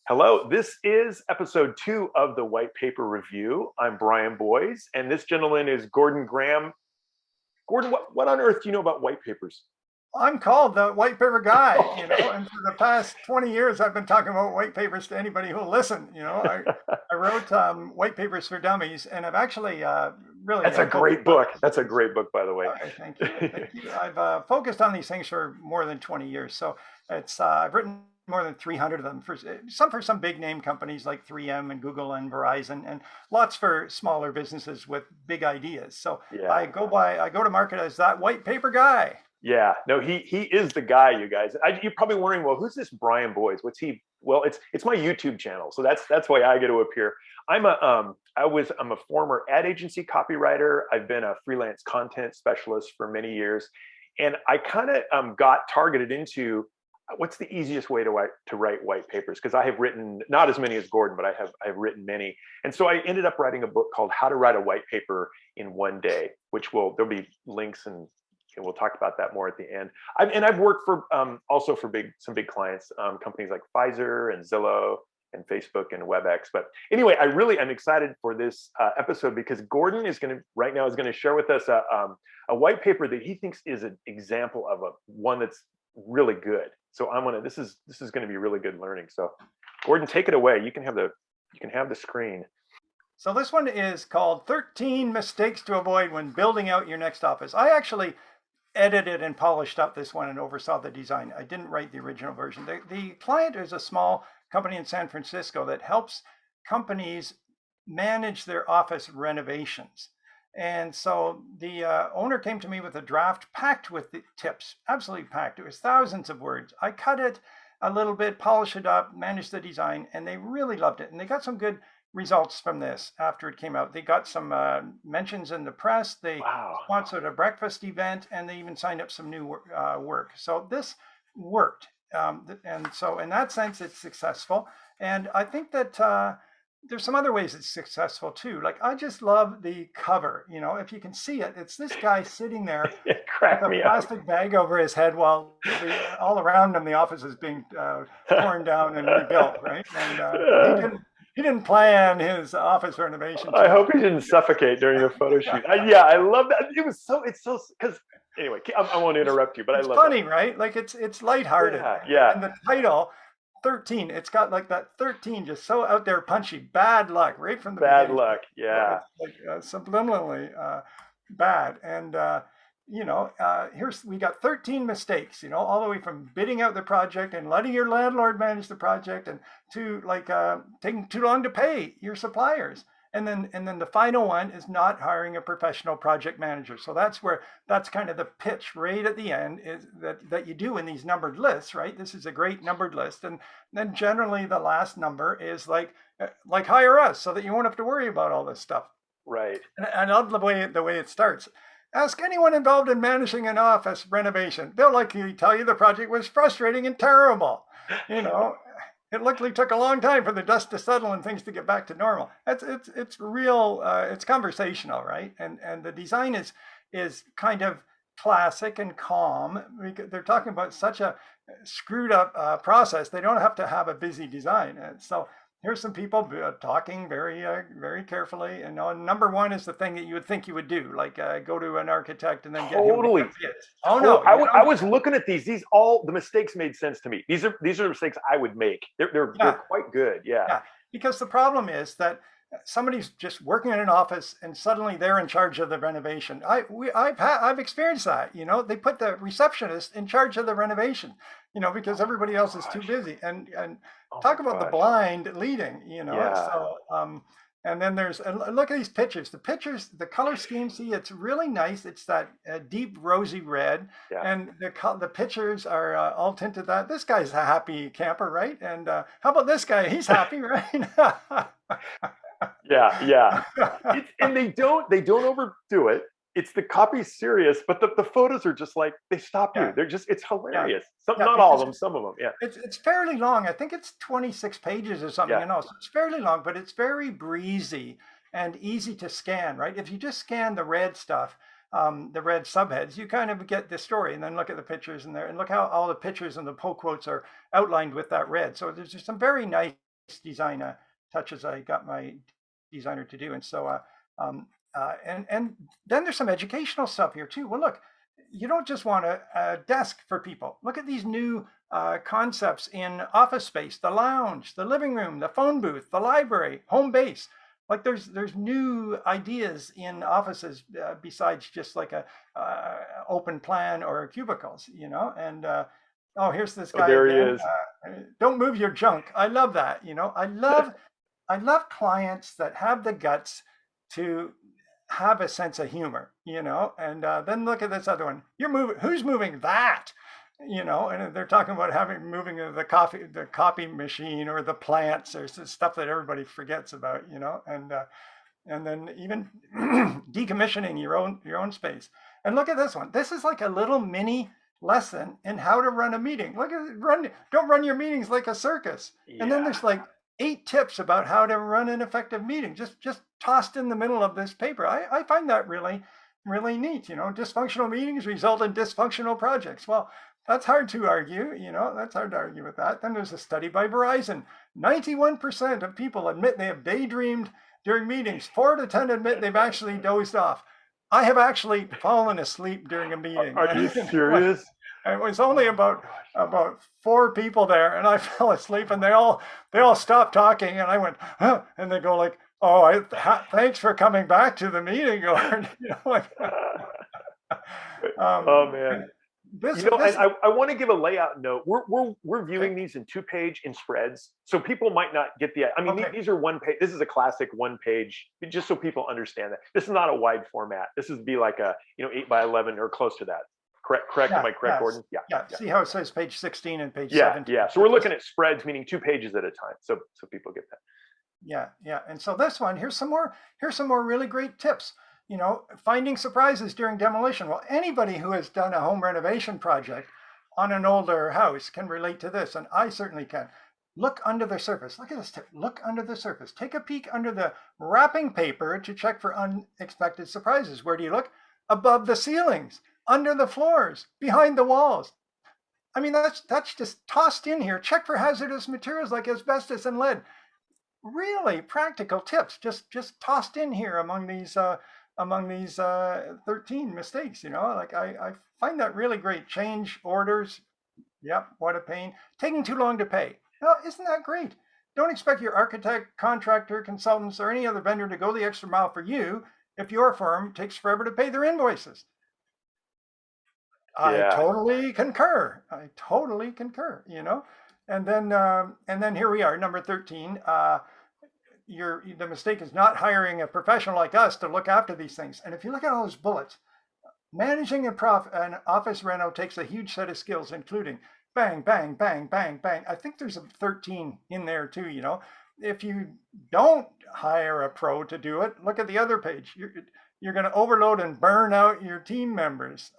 Hello, this is episode 2 of the White Paper Review. I'm Brian Boys, and this gentleman is Gordon Graham. Gordon, what on earth do you know about white papers? I'm called the white paper guy, and for the past 20 years, I've been talking about white papers to anybody who'll listen. I wrote white papers for dummies, and I've actually really That's a focused great on book. these That's a things. great book, by the way. Okay, thank you, thank you. I've focused on these things for more than 20 years, so it's I've written more than 300 of them for some big name companies like 3M and Google and Verizon, and lots for smaller businesses with big ideas. So Yeah. I go to market as that white paper guy. Yeah, no, he is the guy, you guys. You're probably wondering, well, who's this Brian Boys? What's he? Well, it's my YouTube channel, so that's why I get to appear. I'm a former ad agency copywriter. I've been a freelance content specialist for many years, and I kind of got targeted into what's the easiest way to write white papers, because I have written not as many as Gordon, but I have written many, and so I ended up writing a book called How to Write a White Paper in One Day, which there'll be links and we'll talk about that more at the end. I've worked for also for some big clients, companies like Pfizer and Zillow and Facebook and WebEx. But anyway, I'm excited for this episode because Gordon is right now going to share with us a white paper that he thinks is an example of one that's really good. So this is going to be really good learning. So Gordon, take it away. You can have the screen. So this one is called 13 Mistakes to Avoid When Building Out Your Next Office. I actually edited and polished up this one and oversaw the design. I didn't write the original version. The client is a small company in San Francisco that helps companies manage their office renovations. And so the owner came to me with a draft packed with the tips, absolutely packed. It was thousands of words. I cut it a little bit, polished it up, managed the design, and they really loved it. And they got some good results from this after it came out. They got some mentions in the press. They Wow. sponsored a breakfast event, and they even signed up some new work. So this worked, and so in that sense, it's successful. And I think that there's some other ways it's successful too. Like I just love the cover. If you can see it, it's this guy sitting there It with cracked a me up. plastic bag over his head while all around him the office is being torn down and rebuilt, right? And he didn't plan his office renovation I too hope well. he didn't suffocate during the photo shoot. Yeah, I love that. It's so, because anyway, I won't interrupt you, but I It's love that. funny, right? Like it's lighthearted. Yeah, yeah. And the title 13, it's got like that 13 just so out there punchy, bad luck right from the Bad beginning. luck. Yeah. It's like subliminally bad. And here's we got 13 mistakes, all the way from bidding out the project and letting your landlord manage the project, and to like taking too long to pay your suppliers. And then the final one is not hiring a professional project manager. So that's kind of the pitch right at the end, is that you do in these numbered lists, right? This is a great numbered list. And then generally the last number is like hire us so that you won't have to worry about all this stuff. Right. And I love the way it starts. Ask anyone involved in managing an office renovation. They'll likely tell you the project was frustrating and terrible. You know, it luckily took a long time for the dust to settle and things to get back to normal. It's real. It's conversational, right? And the design is kind of classic and calm. They're talking about such a screwed up process. They don't have to have a busy design. And so here's some people talking very carefully. And number one is the thing that you would think you would do, like go to an architect and then get him to Totally. cut bids. Oh no, I was looking at these. All the mistakes made sense to me. These are the mistakes I would make. They're quite good. Yeah. Yeah, because the problem is that somebody's just working in an office and suddenly they're in charge of the renovation. I've experienced that. They put the receptionist in charge of the renovation. Because everybody else is too busy. And Oh talk my about the gosh. blind leading. Yeah. So and then look at these pictures. The pictures, the color scheme. See, it's really nice. It's that deep rosy red, Yeah. and the pictures are all tinted. That this guy's a happy camper, right? And how about this guy? He's happy, right? Yeah. Yeah. And they don't overdo it. It's the copy's serious, but the photos are just like they stop you. Yeah, It's yeah, hilarious. yeah. Not all of Because them, some of them. Yeah. it's fairly long. I think it's 26 pages or something, Yeah. so it's fairly long, but it's very breezy and easy to scan, right? If you just scan the red stuff, the red subheads, you kind of get the story, and then look at the pictures in there, and look how all the pictures and the pull quotes are outlined with that red. So there's just some very nice design touches I got my designer to do. And so, and then there's some educational stuff here too. Well, look, you don't just want a desk for people. Look at these new concepts in office space: the lounge, the living room, the phone booth, the library, home base. Like there's new ideas in offices besides just like a open plan or cubicles, you know. And oh, here's this guy there again. he is. Don't move your junk. I love that. You know, I love clients that have the guts to have a sense of humor, you know. And then look at this other one. You're moving. Who's moving that? You know, and they're talking about moving the copy machine or the plants or stuff that everybody forgets about, you know, and then even decommissioning your own space. And look at this one. This is like a little mini lesson in how to run a meeting. Look at don't run your meetings like a circus. Yeah. And then there's like 8 tips about how to run an effective meeting, just tossed in the middle of this paper. I find that really neat. You know, dysfunctional meetings result in dysfunctional projects. Well, that's hard to argue, you know, that's hard to argue with that. Then there's a study by Verizon. 91% of people admit they have daydreamed during meetings. 4 to 10 admit they've actually dozed off. I have actually fallen asleep during a meeting. Are you serious? It was only about 4 people there, and I fell asleep, and they all stopped talking, and I went, huh, and they go like, oh, thanks for coming back to the meeting, or you know, like, oh man. I want to give a layout note. We're viewing these in 2-page in spreads, so people might not get the. I mean, these are 1 page. This is a classic 1-page, just so people understand that this is not a wide format. This is be like a 8 by 11 or close to that. Correct? Am I correct, Gordon? Yeah. See how it says page 16 and page 17. Yeah. So we're looking at spreads, meaning 2 pages at a time, so people get that. Yeah. And so this one, here's some more really great tips. You know, finding surprises during demolition. Well, anybody who has done a home renovation project on an older house can relate to this, and I certainly can. Look under the surface. Look at this tip. Look under the surface. Take a peek under the wrapping paper to check for unexpected surprises. Where do you look? Above the ceilings, under the floors, behind the walls. I mean, that's just tossed in here. Check for hazardous materials like asbestos and lead. Really practical tips, just tossed in here among these 13 mistakes, you know. Like I find that really great. Change orders. Yep, what a pain. Taking too long to pay. No, isn't that great? Don't expect your architect, contractor, consultants, or any other vendor to go the extra mile for you if your firm takes forever to pay their invoices. I totally concur, you know. And then here we are, number 13. The mistake is not hiring a professional like us to look after these things. And if you look at all those bullets, managing an office reno takes a huge set of skills, including bang, bang, bang, bang, bang. I think there's a 13 in there too, you know. If you don't hire a pro to do it, look at the other page. You're going to overload and burn out your team members.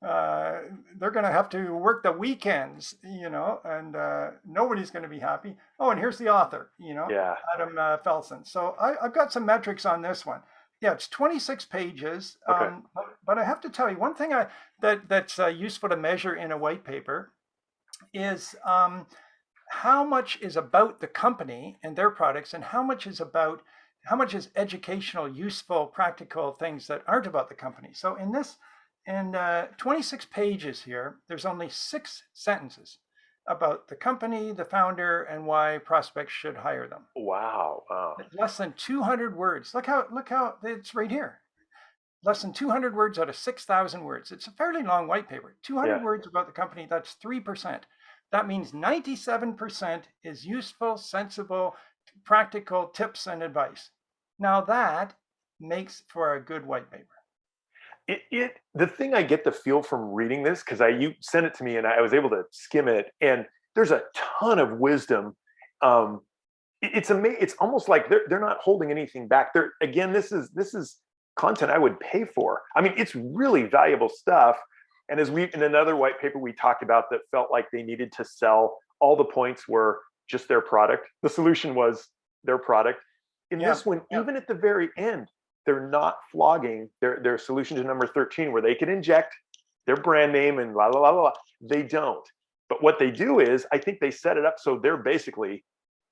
They're going to have to work the weekends, you know, and nobody's going to be happy. Oh, and here's the author, you know, Adam Felsen. So I've got some metrics on this one. Yeah, it's 26 pages. Okay. But I have to tell you, one thing that's useful to measure in a white paper is how much is about the company and their products, and how much is educational, useful, practical things that aren't about the company. So in 26 pages here, there's only 6 sentences about the company, the founder, and why prospects should hire them. Wow. Less than 200 words. Look how it's right here. Less than 200 words out of 6,000 words. It's a fairly long white paper. 200 words about the company, that's 3%. That means 97% is useful, sensible, practical tips and advice. Now that makes for a good white paper. The thing I get the feel from reading this, because you sent it to me and I was able to skim it, and there's a ton of wisdom. It's amazing. It's almost like they're not holding anything back. This is content I would pay for. I mean, it's really valuable stuff. And as in another white paper we talked about that felt like they needed to sell, all the points were just their product. The solution was their product. In this one, even at the very end, they're not flogging their solution to number 13, where they can inject their brand name and la. They don't. But what they do is, I think they set it up so they're basically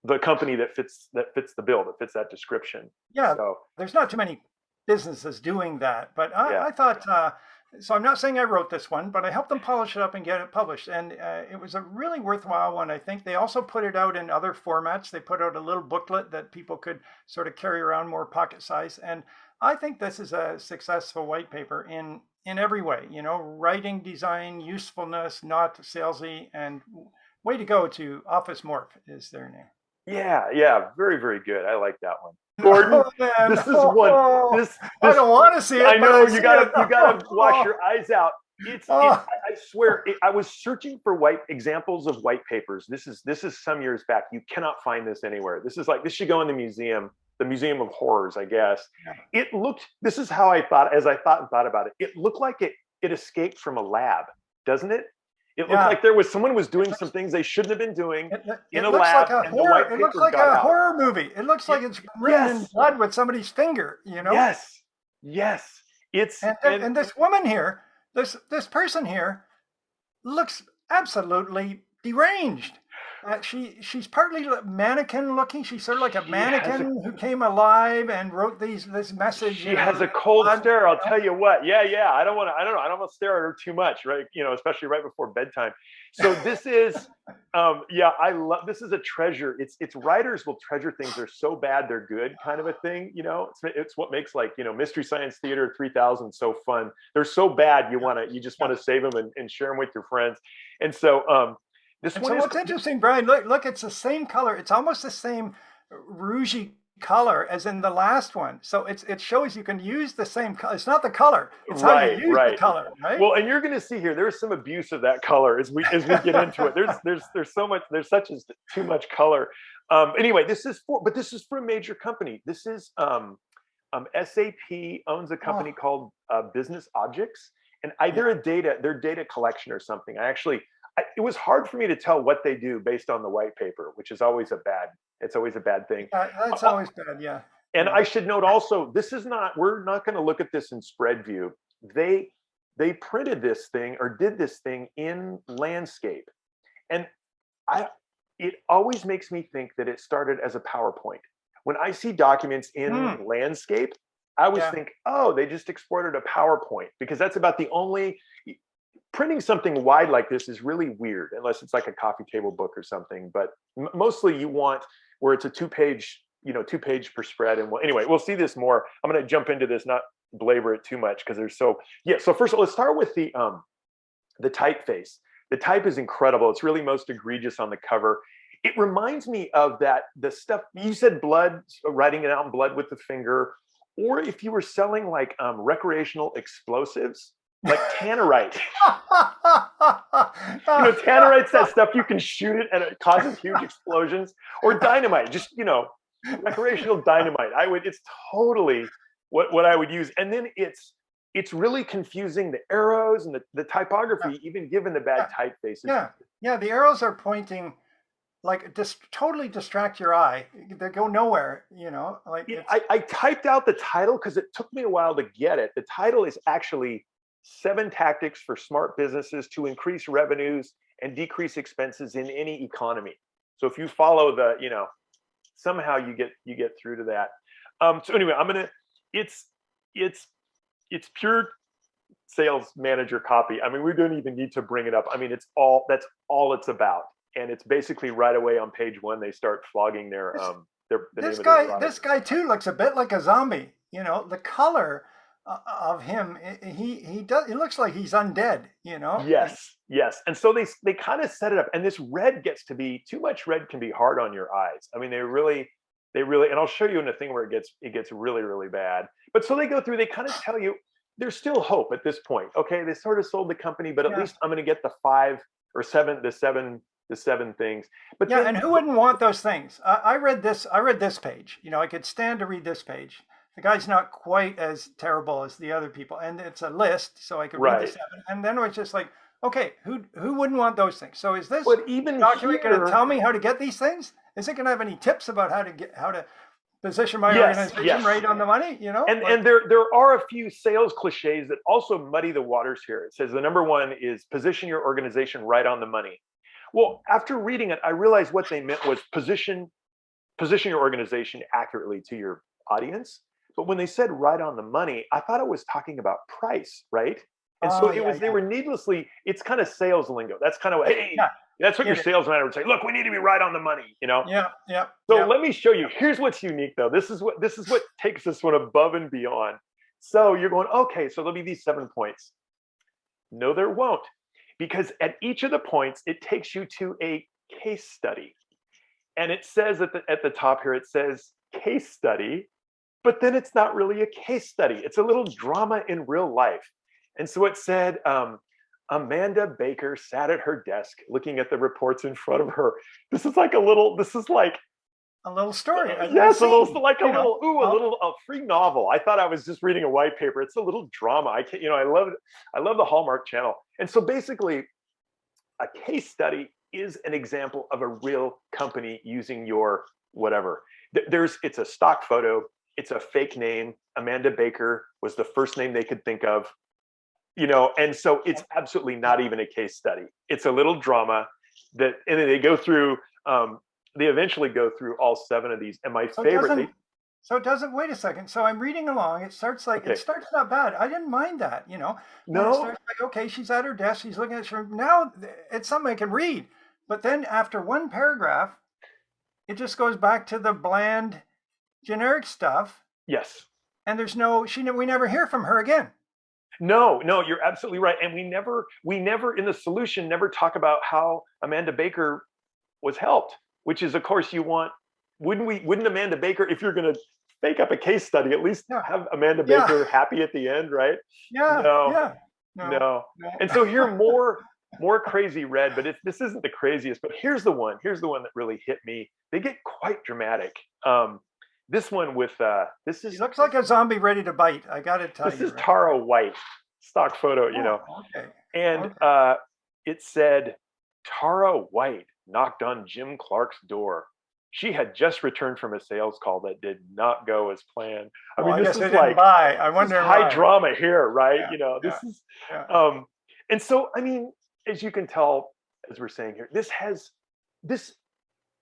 the company that fits the bill, that fits that description. Yeah, So there's not too many businesses doing that, but yeah, I thought, so I'm not saying I wrote this one, but I helped them polish it up and get it published. And it was a really worthwhile one. I think they also put it out in other formats. They put out a little booklet that people could sort of carry around, more pocket size. And I think this is a successful white paper in every way, writing, design, usefulness, not salesy, and way to go to Office Morph is their name. yeah, very, very good. I like that one. Gordon, Oh man, this is one. I This don't want to see it. I know but I you see gotta it. wash your eyes out. Oh, I swear I was searching for white examples of white papers. This is some years back. You cannot find this anywhere. This should go in the Museum of Horrors, I guess. It looked, this is how I thought, as I thought and thought about it. It looked like it escaped from a lab, doesn't it? It looked like someone was doing some things they shouldn't have been doing in a lab, and the white it looks paper like got a out. horror movie. It looks like it's written in blood with somebody's finger, Yes, yes. And this woman here, this person here, looks absolutely deranged. She's partly mannequin looking. She's sort of like a mannequin who came alive and wrote this message. She has a cold stare. I'll tell you what. Yeah. I don't want to stare at her too much, right? Especially right before bedtime. So this is, I love. This is a treasure. It's writers will treasure things. They're so bad they're good, kind of a thing. It's what makes Mystery Science Theater 3000 so fun. They're so bad you just want to save them and share them with your friends. And so what's interesting, Brian, look, it's the same color. It's almost the same rougey color as in the last one. So it shows you can use the same color. It's not the color. It's how you use the color, right? Well, and you're going to see here, there's some abuse of that color as we get into it. There's so much, there's such as too much color. Anyway, this is for a major company. This is SAP owns a company called Business Objects, and they're data collection or something. It was hard for me to tell what they do based on the white paper, which is always a bad thing. That's always bad, yeah. And I should note also, we're not going to look at this in spread view. They printed this thing or did this thing in landscape. And it always makes me think that it started as a PowerPoint. When I see documents in landscape, I always think, oh, they just exported a PowerPoint, because that's about the only. Printing something wide like this is really weird, unless it's like a coffee table book or something. But mostly you want where it's a two-page per spread. And anyway, we'll see this more. I'm going to jump into this, not belabor it too much, because there's so first of all, let's start with the typeface. The type is incredible. It's really most egregious on the cover. It reminds me of the stuff you said, blood, writing it out in blood with the finger, or if you were selling like recreational explosives. Like tannerite. Tannerite's that stuff you can shoot it and it causes huge explosions. Or dynamite, just recreational dynamite. It's totally what I would use. And then it's really confusing, the arrows and the typography, even given the bad typefaces. Yeah, the arrows are pointing like totally distract your eye. They go nowhere, like I typed out the title because it took me a while to get it. The title is actually 7 Tactics for Smart Businesses to Increase Revenues and Decrease Expenses in Any Economy. So if you follow somehow you get through to that. So anyway, it's pure sales manager copy. I mean, we don't even need to bring it up. I mean, that's all it's about. And it's basically right away on page 1, they start flogging this guy too looks a bit like a zombie. The color of him, he looks like he's undead, Yes. And so they kind of set it up, and this red gets to be too much. Red can be hard on your eyes. I mean, they really, and I'll show you in a thing where it gets really, really bad. But so they go through, they kind of tell you there's still hope at this point. Okay, they sort of sold the company, but at least I'm going to get the 5 or 7, the 7 things. But and who wouldn't want those things? I read this page. I could stand to read this page. The guy's not quite as terrible as the other people, and it's a list, so I could read the 7. And then it was just like, okay, who wouldn't want those things? So is this document going to tell me how to get these things? Is it going to have any tips about how to position my organization right on the money? And there are a few sales cliches that also muddy the waters here. It says the number 1 is position your organization right on the money. Well, after reading it, I realized what they meant was position position your organization accurately to your audience. But when they said right on the money, I thought it was talking about price, right? And so Oh, it yeah, was, they were needlessly, it's kind of sales lingo. That's kind of, hey, yeah, that's what your it is. sales manager would say. Look, we need to be right on the money, you know? Yeah, yeah, So yeah. let me show you. Here's what's unique though. This is what takes this one above and beyond. So you're going, okay, so there'll be these 7 points. No, there won't. Because at each of the points, it takes you to a case study. And it says at the top here, it says case study, but then it's not really a case study. It's a little drama in real life. And so it said, Amanda Baker sat at her desk looking at the reports in front of her. This is like A little story. yes, a little, a free novel. I thought I was just reading a white paper. It's a little drama. I can't, I love the Hallmark Channel. And so basically, a case study is an example of a real company using your whatever. It's a stock photo. It's a fake name. Amanda Baker was the first name they could think of, and so it's absolutely not even a case study. It's a little drama and then they go through, they eventually go through all 7 of these. And my favorite, so it doesn't, wait a second. So I'm reading along. It starts not bad. I didn't mind that, No. It starts like, okay, she's at her desk. She's looking at her. Now it's something I can read. But then after one paragraph, it just goes back to the bland, generic stuff. Yes. And we never hear from her again. No, you're absolutely right. And we never in the solution never talk about how Amanda Baker was helped, which is, of course, wouldn't Amanda Baker, if you're going to fake up a case study, at least have Amanda Baker happy at the end, right? Yeah. No. And so here more crazy red, but this isn't the craziest, but here's the one that really hit me. They get quite dramatic. This one with She looks like a zombie ready to bite. I gotta tell you. This is Tara White, stock photo, Okay. And it said Tara White knocked on Jim Clark's door. She had just returned from a sales call that did not go as planned. I mean, this is like I wonder high drama here, right? Yeah, This is, and so I mean, as you can tell, as we're saying here, this.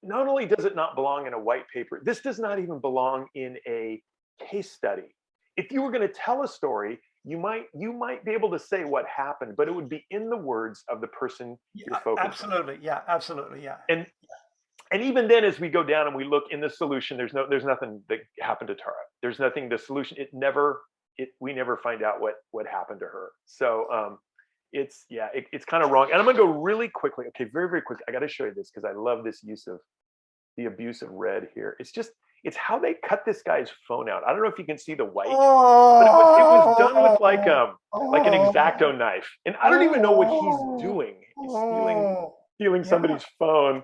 Not only does it not belong in a white paper, this does not even belong in a case study. If you were going to tell a story, you might be able to say what happened, but it would be in the words of the person you're focusing absolutely. on. Yeah, absolutely. Yeah. And even then, as we go down and we look in the solution, there's nothing that happened to Tara. There's nothing. The solution, we never find out what happened to her. So it's kind of wrong. And I'm gonna go really quickly. Okay, very, very quick. I got to show you this because I love this use of the abuse of red here. It's how they cut this guy's phone out. I don't know if you can see the white, but it was done with like an X-Acto knife. And I don't even know what he's doing. He's stealing somebody's phone.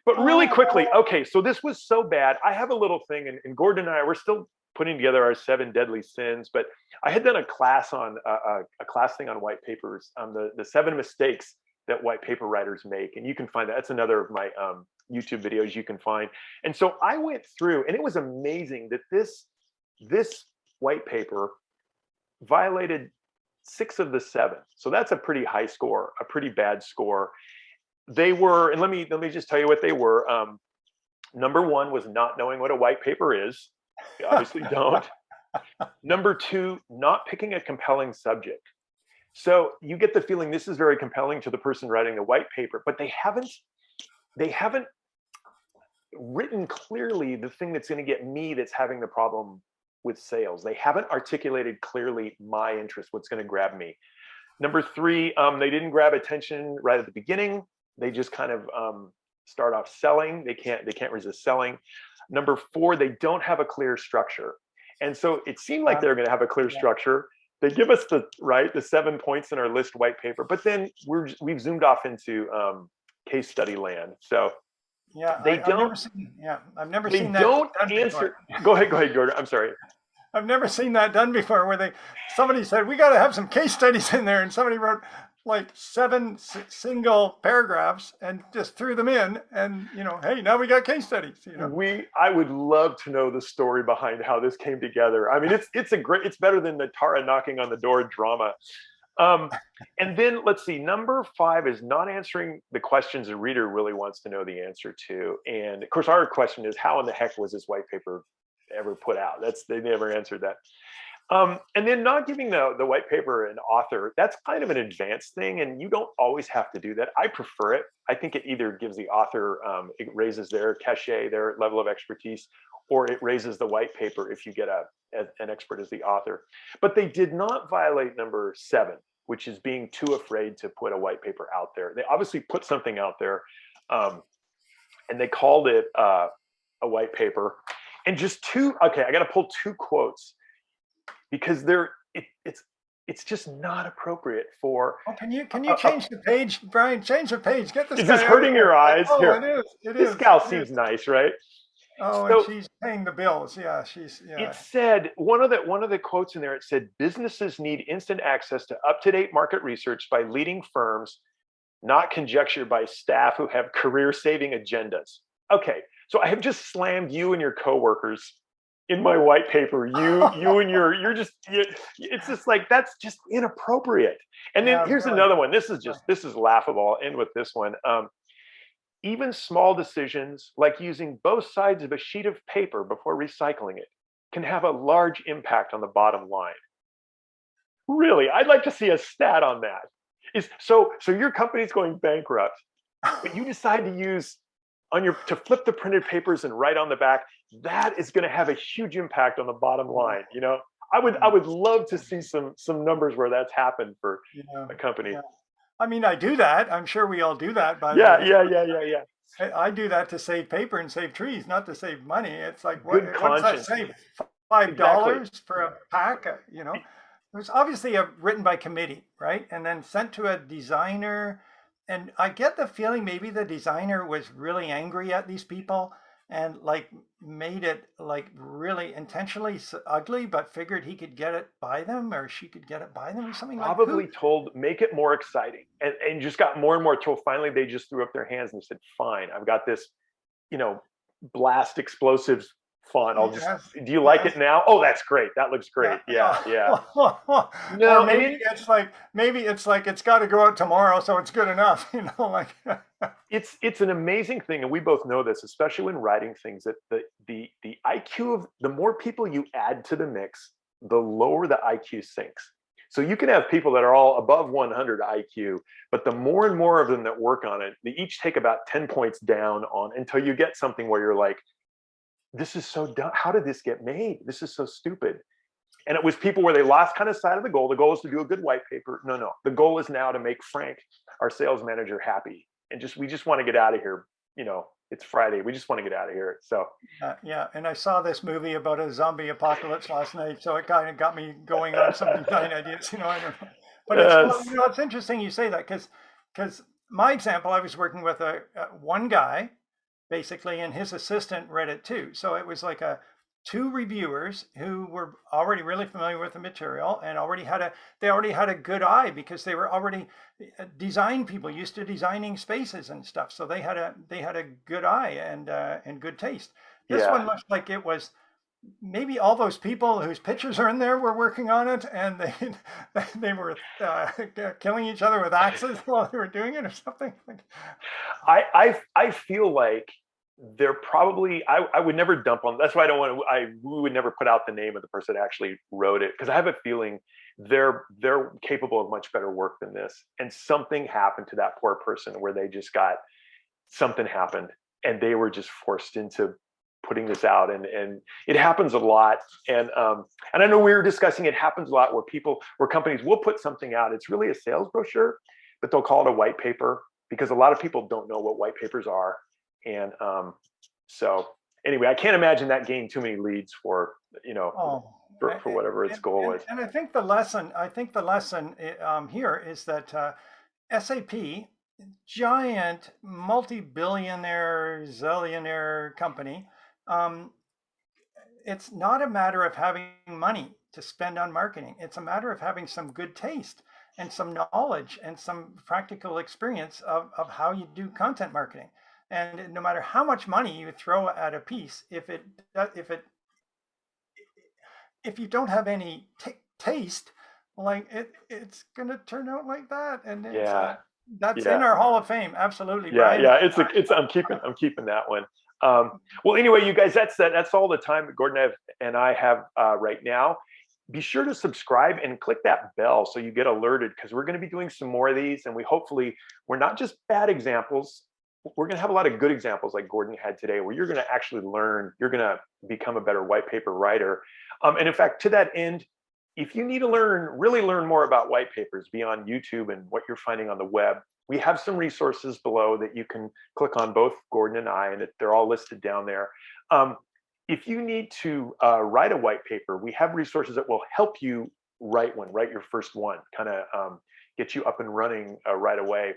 But really quickly, okay, so this was so bad. I have a little thing, and Gordon and I, we're still putting together our 7 deadly sins, but I had done a class on a class thing on white papers, on the 7 mistakes that white paper writers make. And you can find that. That's another of my YouTube videos you can find. And so I went through, and it was amazing that this white paper violated 6 of the 7. So that's a pretty high score, a pretty bad score. They were, and let me just tell you what they were. Number 1 was not knowing what a white paper is. You obviously don't. Number 2, not picking a compelling subject. So you get the feeling this is very compelling to the person writing the white paper, but they haven't written clearly the thing that's going to get me that's having the problem with sales. They haven't articulated clearly my interest, what's going to grab me. Number 3, they didn't grab attention right at the beginning. They just kind of start off selling. They can't resist selling. Number 4, they don't have a clear structure. And so it seemed like they're going to have a clear structure. They give us the 7 points in our list white paper, but then we've zoomed off into case study land. So I've never seen that. They don't answer. Go ahead, Gordon. I'm sorry. I've never seen that done before, where somebody said we got to have some case studies in there, and somebody wrote like 7 single paragraphs and just threw them in, and hey, now we got case studies. I would love to know the story behind how this came together. I mean, it's better than the Tara knocking on the door drama. Um, and then let's see, number 5 is not answering the questions a reader really wants to know the answer to. And of course, our question is, how in the heck was this white paper ever put out? They never answered that. And then not giving the white paper an author, that's kind of an advanced thing, and you don't always have to do that. I prefer it. I think it either gives the author, it raises their cachet, their level of expertise, or it raises the white paper if you get an expert as the author. But they did not violate number 7, which is being too afraid to put a white paper out there. They obviously put something out there, and they called it a white paper. And just okay, I got to pull 2 quotes because it's just not appropriate for. Oh, can you change the page, Brian? Change the page. Get this Is guy this out hurting of your here. eyes? Oh, Here, it is. It this is. gal It seems is. nice, right? Oh, and So she's paying the bills. Yeah, it said, one of the quotes in there, it said, businesses need instant access to up-to-date market research by leading firms, not conjecture by staff who have career-saving agendas. Okay, so I have just slammed you and your coworkers in my white paper. You and it's just like, that's just inappropriate. And then Yeah, here's really. another one. This is laughable. I'll end with this one. Even small decisions like using both sides of a sheet of paper before recycling it can have a large impact on the bottom line. Really, I'd like to see a stat on that. So your company's going bankrupt, but you decide to use to flip the printed papers and write on the back. That is going to have a huge impact on the bottom line. I would love to see some numbers where that's happened for Yeah, a company. yeah. I mean, I do that. I'm sure we all do that, by the Yeah, way. yeah, yeah, yeah, yeah. I do that to save paper and save trees, not to save money. It's like, Good what does that conscience. save? Five Exactly. dollars for a pack? It was obviously written by committee, right? And then sent to a designer. And I get the feeling maybe the designer was really angry at these people and like made it like really intentionally ugly, but figured he could get it by them or she could get it by them or something. Like who? Probably told, make it more exciting, and just got more and more till finally they just threw up their hands and said, fine, I've got this, blast explosives font. Yes, Do you like yes. it now? Oh, that's great. That looks Yeah, great. Yeah, yeah. yeah. Or No, and maybe it's like it's got to go out tomorrow, so it's good enough. Like it's an amazing thing, and we both know this, especially when writing things, that the IQ of the more people you add to the mix, the lower the IQ sinks. So you can have people that are all above 100 IQ, but the more and more of them that work on it, they each take about 10 points down on until you get something where you're like, this is so dumb. How did this get made? This is so stupid. And it was people where they lost kind of sight of the goal. The goal is to do a good white paper. No, no. The goal is now to make Frank, our sales manager, happy. And we just want to get out of here. It's Friday. We just want to get out of here. So yeah. And I saw this movie about a zombie apocalypse last night, so it kind of got me going on some design ideas. I don't know. But yes. it's interesting you say that because my example, I was working with one guy basically, and his assistant read it too. So it was like two reviewers who were already really familiar with the material and they already had a good eye because they were already design people used to designing spaces and stuff. So they had a good eye and good taste. This Yeah. one looked like it was maybe all those people whose pictures are in there were working on it, and they were killing each other with axes while they were doing it or something. I feel like they're probably, I would never dump on, that's why we would never put out the name of the person that actually wrote it, because I have a feeling they're capable of much better work than this, and something happened to that poor person where something happened and they were just forced into putting this out, and it happens a lot. And I know we were discussing, it happens a lot where companies will put something out, it's really a sales brochure, but they'll call it a white paper because a lot of people don't know what white papers are. And so anyway, I can't imagine that gained too many leads for whatever its goal was. And I think the lesson here is that SAP, giant multi-billionaire zillionaire company, it's not a matter of having money to spend on marketing. It's a matter of having some good taste and some knowledge and some practical experience of how you do content marketing. And no matter how much money you throw at a piece, if you don't have any taste, like it's gonna turn out like that, and it's Yeah, that's in yeah. our Hall of Fame. Absolutely, Yeah, Brian. yeah, it's I'm keeping that one. Well, anyway, you guys, that's all the time that and I have right now. Be sure to subscribe and click that bell so you get alerted because we're going to be doing some more of these, and we're not just bad examples. We're going to have a lot of good examples like Gordon had today, where you're going to actually learn. You're going to become a better white paper writer. And in fact, to that end, if you need to really learn more about white papers beyond YouTube and what you're finding on the web, we have some resources below that you can click on, both Gordon and I, and they're all listed down there. Um, if you need to write a white paper, we have resources that will help you write your first one, kind of get you up and running right away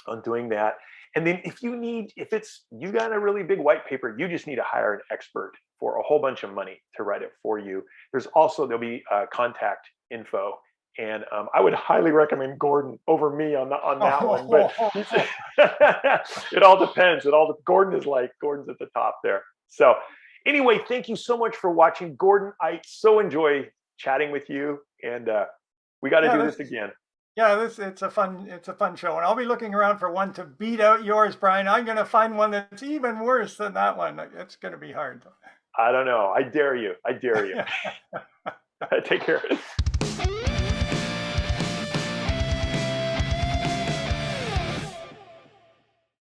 on doing that. And then if it's you got a really big white paper, you just need to hire an expert for a whole bunch of money to write it for you. There'll be contact info, and I would highly recommend Gordon over me on that one. But it all depends. Gordon's at the top there. So anyway, thank you so much for watching, Gordon. I so enjoy chatting with you, and we got to Yeah, do this this again. yeah, this it's a fun show, and I'll be looking around for one to beat out yours, Brian. I'm gonna find one that's even worse than that one. It's gonna be hard. I don't know. I dare you. I dare you. Take care.